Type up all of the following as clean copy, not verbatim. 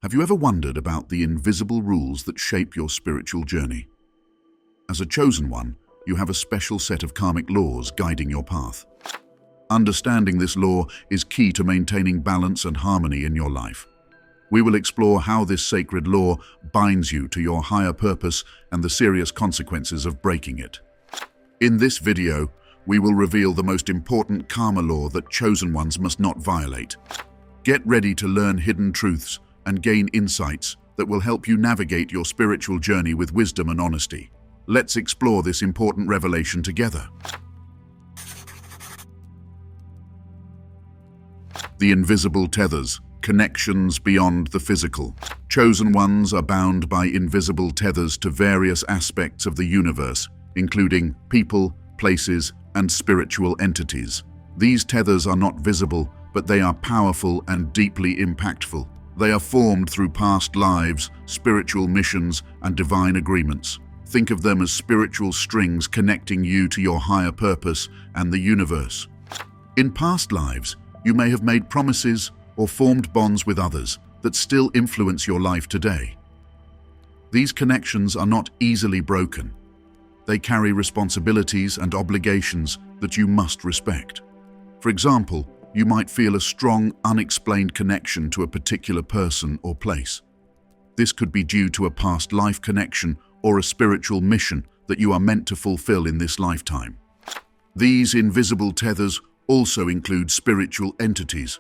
Have you ever wondered about the invisible rules that shape your spiritual journey? As a chosen one, you have a special set of karmic laws guiding your path. Understanding this law is key to maintaining balance and harmony in your life. We will explore how this sacred law binds you to your higher purpose and the serious consequences of breaking it. In this video, we will reveal the most important karma law that chosen ones must not violate. Get ready to learn hidden truths and gain insights that will help you navigate your spiritual journey with wisdom and honesty. Let's explore this important revelation together. The invisible tethers, connections beyond the physical. Chosen ones are bound by invisible tethers to various aspects of the universe, including people, places, and spiritual entities. These tethers are not visible, but they are powerful and deeply impactful. They are formed through past lives, spiritual missions, and divine agreements. Think of them as spiritual strings connecting you to your higher purpose and the universe. In past lives, you may have made promises or formed bonds with others that still influence your life today. These connections are not easily broken. They carry responsibilities and obligations that you must respect. For example, you might feel a strong, unexplained connection to a particular person or place. This could be due to a past life connection or a spiritual mission that you are meant to fulfill in this lifetime. These invisible tethers also include spiritual entities.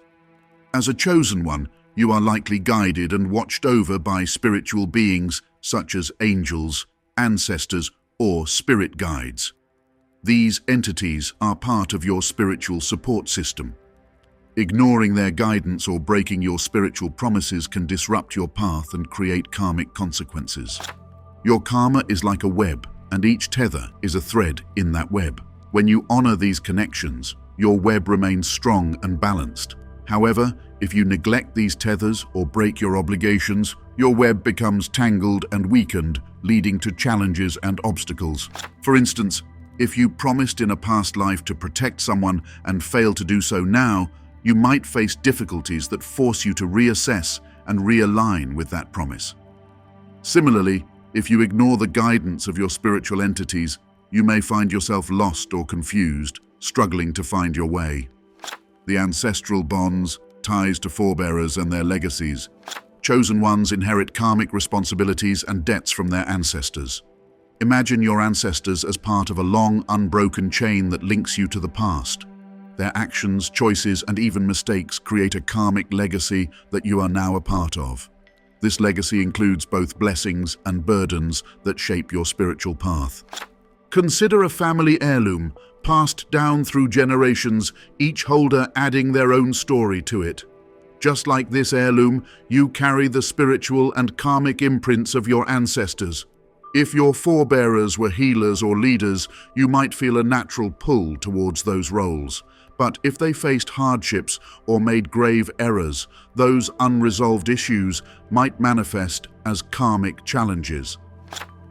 As a chosen one, you are likely guided and watched over by spiritual beings such as angels, ancestors, or spirit guides. These entities are part of your spiritual support system. Ignoring their guidance or breaking your spiritual promises can disrupt your path and create karmic consequences. Your karma is like a web, and each tether is a thread in that web. When you honor these connections, your web remains strong and balanced. However, if you neglect these tethers or break your obligations, your web becomes tangled and weakened, leading to challenges and obstacles. For instance, if you promised in a past life to protect someone and fail to do so now, you might face difficulties that force you to reassess and realign with that promise. Similarly, if you ignore the guidance of your spiritual entities, you may find yourself lost or confused, struggling to find your way. The ancestral bonds, ties to forebearers and their legacies. Chosen ones inherit karmic responsibilities and debts from their ancestors. Imagine your ancestors as part of a long, unbroken chain that links you to the past. Their actions, choices, and even mistakes create a karmic legacy that you are now a part of. This legacy includes both blessings and burdens that shape your spiritual path. Consider a family heirloom, passed down through generations, each holder adding their own story to it. Just like this heirloom, you carry the spiritual and karmic imprints of your ancestors. If your forebearers were healers or leaders, you might feel a natural pull towards those roles. But if they faced hardships or made grave errors, those unresolved issues might manifest as karmic challenges.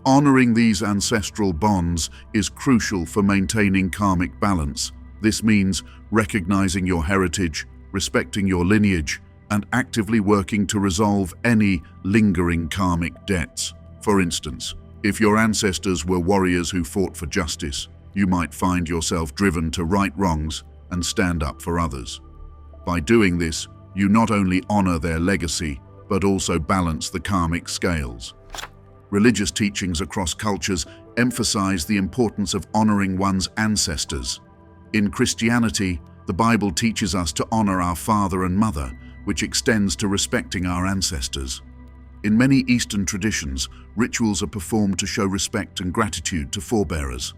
Honoring these ancestral bonds is crucial for maintaining karmic balance. This means recognizing your heritage, respecting your lineage, and actively working to resolve any lingering karmic debts. For instance, if your ancestors were warriors who fought for justice, you might find yourself driven to right wrongs and stand up for others. By doing this, you not only honor their legacy, but also balance the karmic scales. Religious teachings across cultures emphasize the importance of honoring one's ancestors. In Christianity, the Bible teaches us to honor our father and mother, which extends to respecting our ancestors. In many Eastern traditions, rituals are performed to show respect and gratitude to forebearers.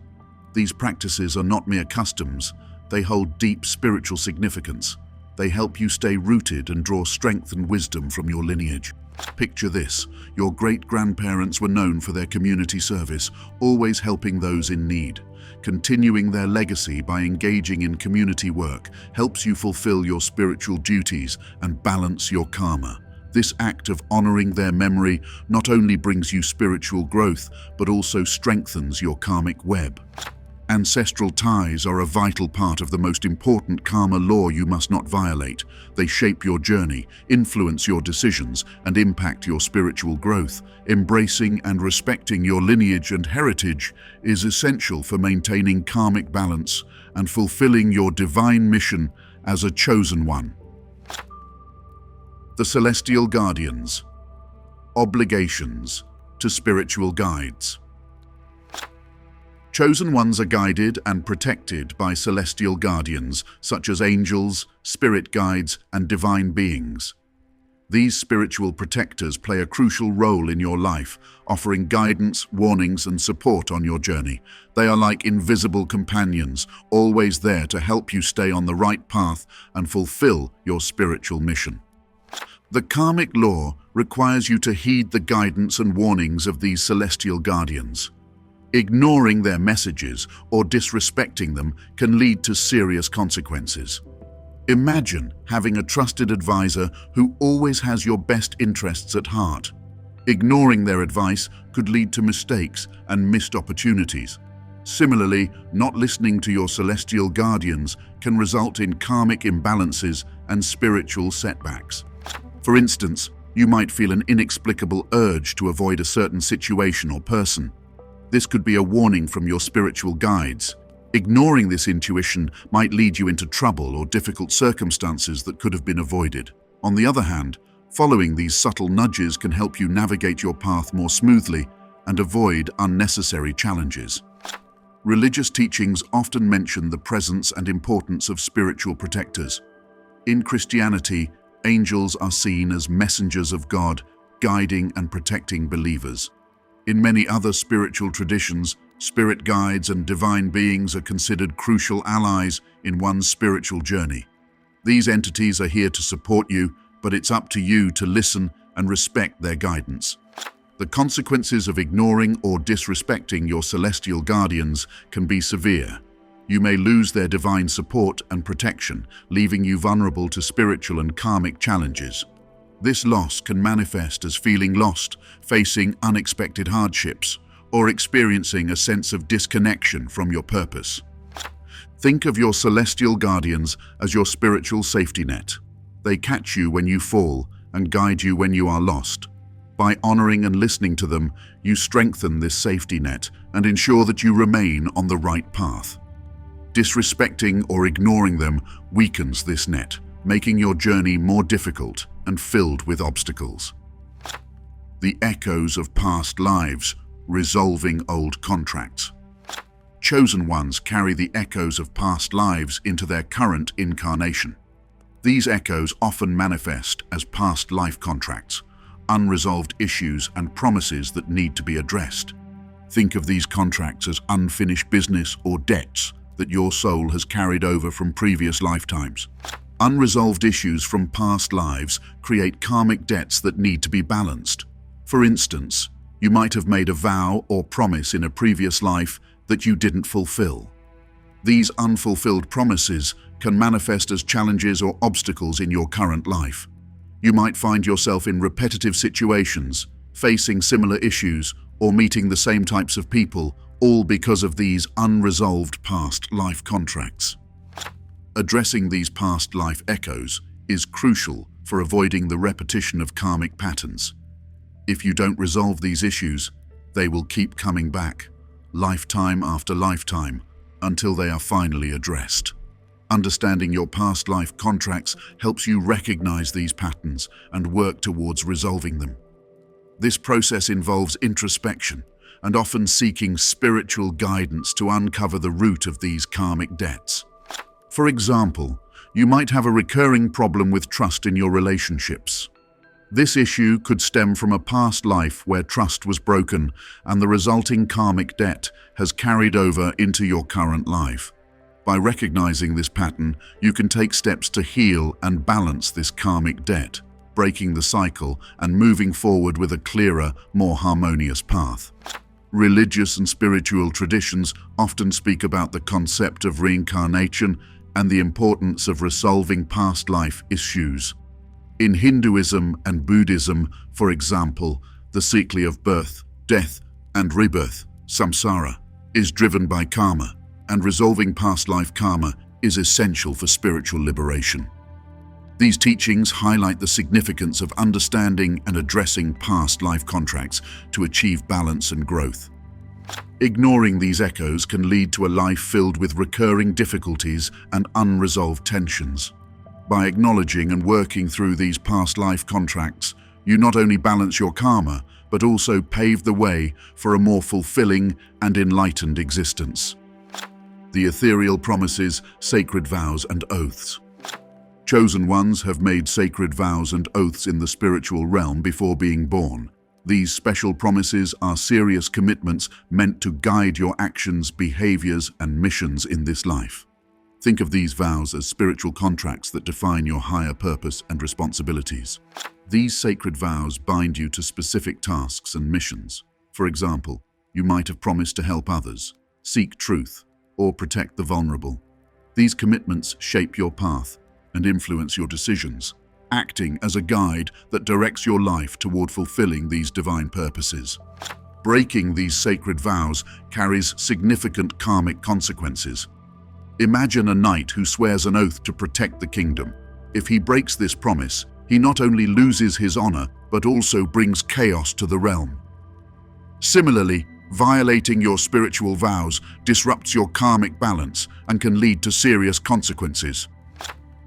These practices are not mere customs, they hold deep spiritual significance. They help you stay rooted and draw strength and wisdom from your lineage. Picture this: your great-grandparents were known for their community service, always helping those in need. Continuing their legacy by engaging in community work helps you fulfill your spiritual duties and balance your karma. This act of honoring their memory not only brings you spiritual growth, but also strengthens your karmic web. Ancestral ties are a vital part of the most important karma law you must not violate. They shape your journey, influence your decisions, and impact your spiritual growth. Embracing and respecting your lineage and heritage is essential for maintaining karmic balance and fulfilling your divine mission as a chosen one. The Celestial Guardians. Obligations to spiritual guides. Chosen ones are guided and protected by celestial guardians, such as angels, spirit guides, and divine beings. These spiritual protectors play a crucial role in your life, offering guidance, warnings, and support on your journey. They are like invisible companions, always there to help you stay on the right path and fulfill your spiritual mission. The karmic law requires you to heed the guidance and warnings of these celestial guardians. Ignoring their messages or disrespecting them can lead to serious consequences. Imagine having a trusted advisor who always has your best interests at heart. Ignoring their advice could lead to mistakes and missed opportunities. Similarly, not listening to your celestial guardians can result in karmic imbalances and spiritual setbacks. For instance, you might feel an inexplicable urge to avoid a certain situation or person. This could be a warning from your spiritual guides. Ignoring this intuition might lead you into trouble or difficult circumstances that could have been avoided. On the other hand, following these subtle nudges can help you navigate your path more smoothly and avoid unnecessary challenges. Religious teachings often mention the presence and importance of spiritual protectors. In Christianity, angels are seen as messengers of God, guiding and protecting believers. In many other spiritual traditions, spirit guides and divine beings are considered crucial allies in one's spiritual journey. These entities are here to support you, but it's up to you to listen and respect their guidance. The consequences of ignoring or disrespecting your celestial guardians can be severe. You may lose their divine support and protection, leaving you vulnerable to spiritual and karmic challenges. This loss can manifest as feeling lost, facing unexpected hardships, or experiencing a sense of disconnection from your purpose. Think of your celestial guardians as your spiritual safety net. They catch you when you fall and guide you when you are lost. By honoring and listening to them, you strengthen this safety net and ensure that you remain on the right path. Disrespecting or ignoring them weakens this net, making your journey more difficult and filled with obstacles. The echoes of past lives, resolving old contracts. Chosen ones carry the echoes of past lives into their current incarnation. These echoes often manifest as past life contracts, unresolved issues and promises that need to be addressed. Think of these contracts as unfinished business or debts that your soul has carried over from previous lifetimes. Unresolved issues from past lives create karmic debts that need to be balanced. For instance, you might have made a vow or promise in a previous life that you didn't fulfill. These unfulfilled promises can manifest as challenges or obstacles in your current life. You might find yourself in repetitive situations, facing similar issues, or meeting the same types of people, all because of these unresolved past life contracts. Addressing these past life echoes is crucial for avoiding the repetition of karmic patterns. If you don't resolve these issues, they will keep coming back, lifetime after lifetime, until they are finally addressed. Understanding your past life contracts helps you recognize these patterns and work towards resolving them. This process involves introspection and often seeking spiritual guidance to uncover the root of these karmic debts. For example, you might have a recurring problem with trust in your relationships. This issue could stem from a past life where trust was broken and the resulting karmic debt has carried over into your current life. By recognizing this pattern, you can take steps to heal and balance this karmic debt, breaking the cycle and moving forward with a clearer, more harmonious path. Religious and spiritual traditions often speak about the concept of reincarnation and the importance of resolving past life issues. In Hinduism and Buddhism, for example, the cycle of birth, death, and rebirth, samsara, is driven by karma, and resolving past life karma is essential for spiritual liberation. These teachings highlight the significance of understanding and addressing past life contracts to achieve balance and growth. Ignoring these echoes can lead to a life filled with recurring difficulties and unresolved tensions. By acknowledging and working through these past life contracts, you not only balance your karma, but also pave the way for a more fulfilling and enlightened existence. The Ethereal Promises, Sacred Vows and Oaths. Chosen ones have made sacred vows and oaths in the spiritual realm before being born. These special promises are serious commitments meant to guide your actions, behaviors, and missions in this life. Think of these vows as spiritual contracts that define your higher purpose and responsibilities. These sacred vows bind you to specific tasks and missions. For example, you might have promised to help others, seek truth, or protect the vulnerable. These commitments shape your path and influence your decisions, acting as a guide that directs your life toward fulfilling these divine purposes. Breaking these sacred vows carries significant karmic consequences. Imagine a knight who swears an oath to protect the kingdom. If he breaks this promise, he not only loses his honor, but also brings chaos to the realm. Similarly, violating your spiritual vows disrupts your karmic balance and can lead to serious consequences.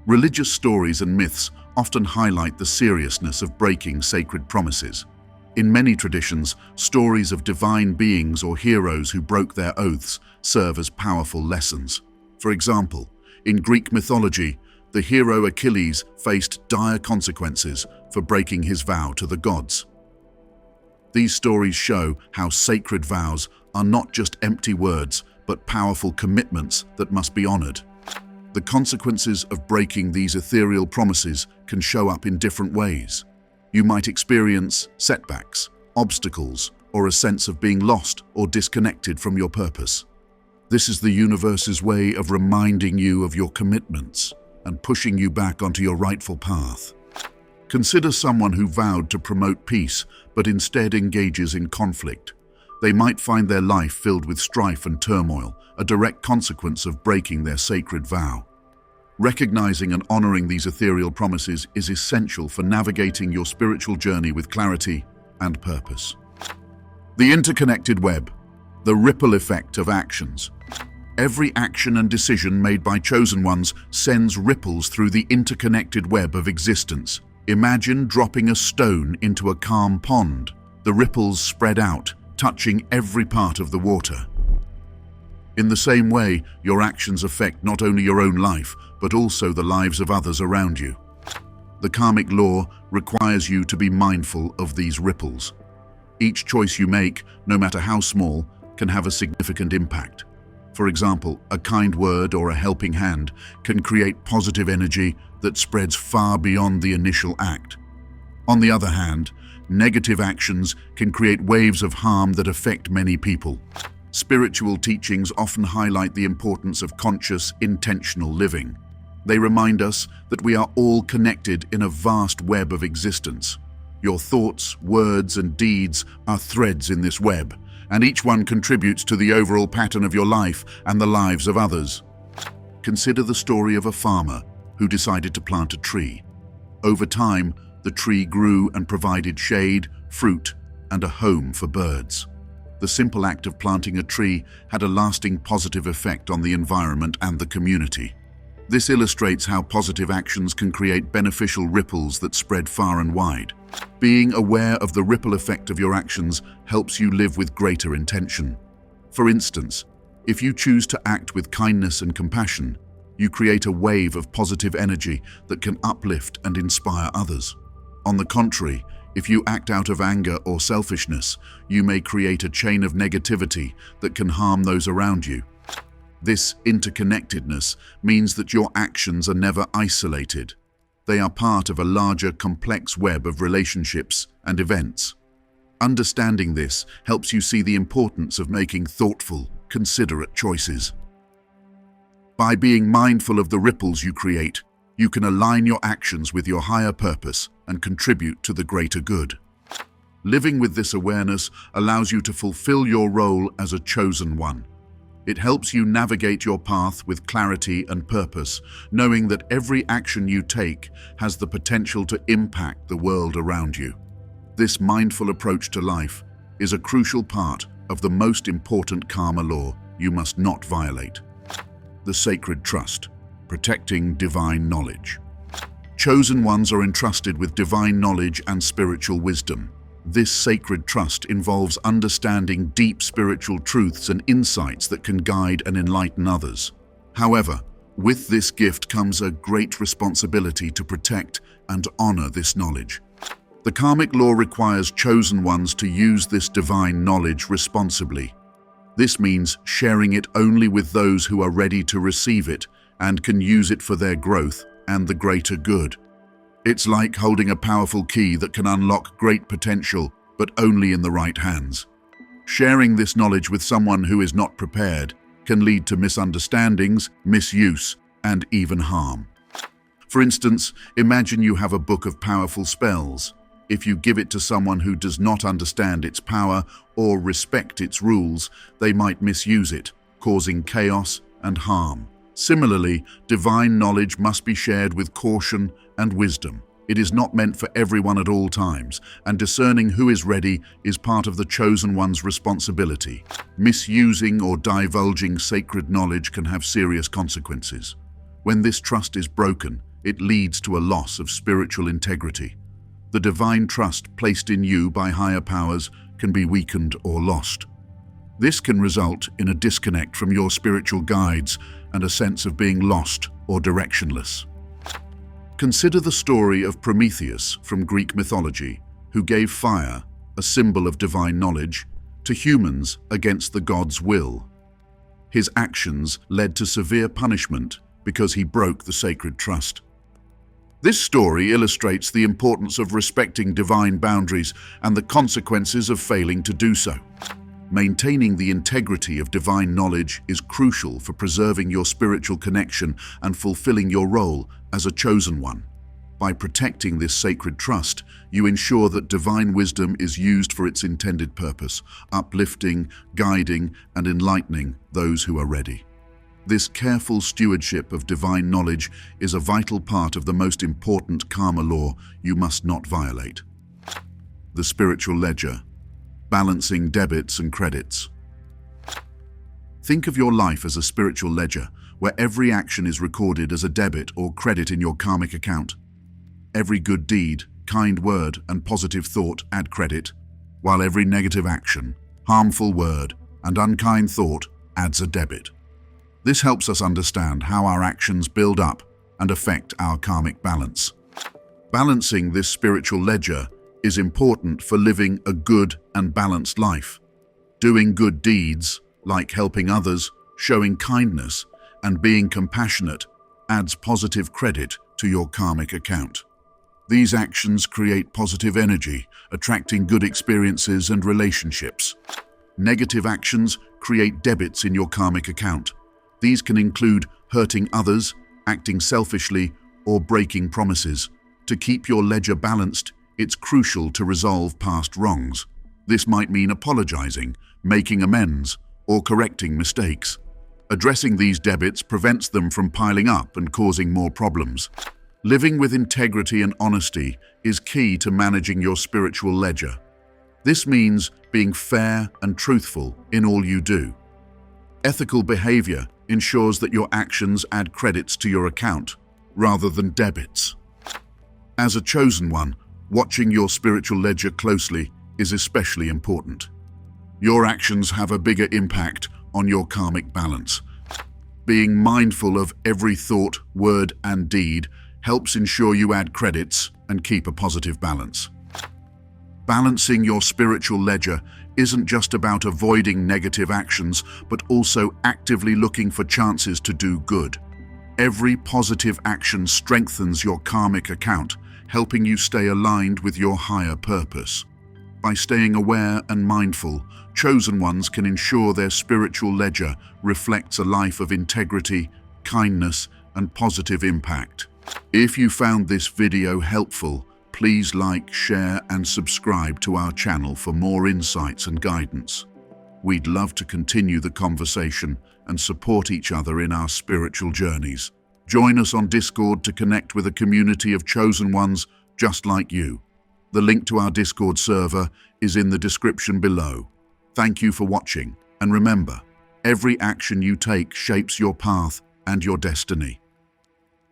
Religious stories and myths often highlight the seriousness of breaking sacred promises. In many traditions, stories of divine beings or heroes who broke their oaths serve as powerful lessons. For example, in Greek mythology, the hero Achilles faced dire consequences for breaking his vow to the gods. These stories show how sacred vows are not just empty words, but powerful commitments that must be honored. The consequences of breaking these ethereal promises can show up in different ways. You might experience setbacks, obstacles, or a sense of being lost or disconnected from your purpose. This is the universe's way of reminding you of your commitments and pushing you back onto your rightful path. Consider someone who vowed to promote peace but instead engages in conflict. They might find their life filled with strife and turmoil, a direct consequence of breaking their sacred vow. Recognizing and honoring these ethereal promises is essential for navigating your spiritual journey with clarity and purpose. The interconnected web, the ripple effect of actions. Every action and decision made by chosen ones sends ripples through the interconnected web of existence. Imagine dropping a stone into a calm pond. The ripples spread out, touching every part of the water. In the same way, your actions affect not only your own life, but also the lives of others around you. The karmic law requires you to be mindful of these ripples. Each choice you make, no matter how small, can have a significant impact. For example, a kind word or a helping hand can create positive energy that spreads far beyond the initial act. On the other hand, negative actions can create waves of harm that affect many people. Spiritual teachings often highlight the importance of conscious, intentional living. They remind us that we are all connected in a vast web of existence. Your thoughts, words, and deeds are threads in this web, and each one contributes to the overall pattern of your life and the lives of others. Consider the story of a farmer who decided to plant a tree. Over time, the tree grew and provided shade, fruit, and a home for birds. The simple act of planting a tree had a lasting positive effect on the environment and the community. This illustrates how positive actions can create beneficial ripples that spread far and wide. Being aware of the ripple effect of your actions helps you live with greater intention. For instance, if you choose to act with kindness and compassion, you create a wave of positive energy that can uplift and inspire others. On the contrary, if you act out of anger or selfishness, you may create a chain of negativity that can harm those around you. This interconnectedness means that your actions are never isolated. They are part of a larger, complex web of relationships and events. Understanding this helps you see the importance of making thoughtful, considerate choices. By being mindful of the ripples you create, you can align your actions with your higher purpose and contribute to the greater good. Living with this awareness allows you to fulfill your role as a chosen one. It helps you navigate your path with clarity and purpose, knowing that every action you take has the potential to impact the world around you. This mindful approach to life is a crucial part of the most important karma law you must not violate: the sacred trust, protecting divine knowledge. Chosen ones are entrusted with divine knowledge and spiritual wisdom. This sacred trust involves understanding deep spiritual truths and insights that can guide and enlighten others. However, with this gift comes a great responsibility to protect and honor this knowledge. The karmic law requires chosen ones to use this divine knowledge responsibly. This means sharing it only with those who are ready to receive it and can use it for their growth and the greater good. It's like holding a powerful key that can unlock great potential, but only in the right hands. Sharing this knowledge with someone who is not prepared can lead to misunderstandings, misuse, and even harm. For instance, imagine you have a book of powerful spells. If you give it to someone who does not understand its power or respect its rules, they might misuse it, causing chaos and harm. Similarly, divine knowledge must be shared with caution and wisdom. It is not meant for everyone at all times, and discerning who is ready is part of the chosen one's responsibility. Misusing or divulging sacred knowledge can have serious consequences. When this trust is broken, it leads to a loss of spiritual integrity. The divine trust placed in you by higher powers can be weakened or lost. This can result in a disconnect from your spiritual guides and a sense of being lost or directionless. Consider the story of Prometheus from Greek mythology, who gave fire, a symbol of divine knowledge, to humans against the gods' will. His actions led to severe punishment because he broke the sacred trust. This story illustrates the importance of respecting divine boundaries and the consequences of failing to do so. Maintaining the integrity of divine knowledge is crucial for preserving your spiritual connection and fulfilling your role as a chosen one. By protecting this sacred trust, you ensure that divine wisdom is used for its intended purpose, uplifting, guiding, and enlightening those who are ready. This careful stewardship of divine knowledge is a vital part of the most important karma law you must not violate: the spiritual ledger, balancing debits and credits. Think of your life as a spiritual ledger, where every action is recorded as a debit or credit in your karmic account. Every good deed, kind word, and positive thought add credit, while every negative action, harmful word, and unkind thought adds a debit. This helps us understand how our actions build up and affect our karmic balance. Balancing this spiritual ledger is important for living a good and balanced life. Doing good deeds, like helping others, showing kindness, and being compassionate, adds positive credit to your karmic account. These actions create positive energy, attracting good experiences and relationships. Negative actions create debits in your karmic account. These can include hurting others, acting selfishly, or breaking promises. To keep your ledger balanced, it's crucial to resolve past wrongs. This might mean apologizing, making amends, or correcting mistakes. Addressing these debits prevents them from piling up and causing more problems. Living with integrity and honesty is key to managing your spiritual ledger. This means being fair and truthful in all you do. Ethical behavior ensures that your actions add credits to your account rather than debits. As a chosen one, watching your spiritual ledger closely is especially important. Your actions have a bigger impact on your karmic balance. Being mindful of every thought, word, and deed helps ensure you add credits and keep a positive balance. Balancing your spiritual ledger isn't just about avoiding negative actions, but also actively looking for chances to do good. Every positive action strengthens your karmic account, helping you stay aligned with your higher purpose. By staying aware and mindful, chosen ones can ensure their spiritual ledger reflects a life of integrity, kindness, and positive impact. If you found this video helpful, please like, share, and subscribe to our channel for more insights and guidance. We'd love to continue the conversation and support each other in our spiritual journeys. Join us on Discord to connect with a community of chosen ones just like you. The link to our Discord server is in the description below. Thank you for watching, and remember, every action you take shapes your path and your destiny.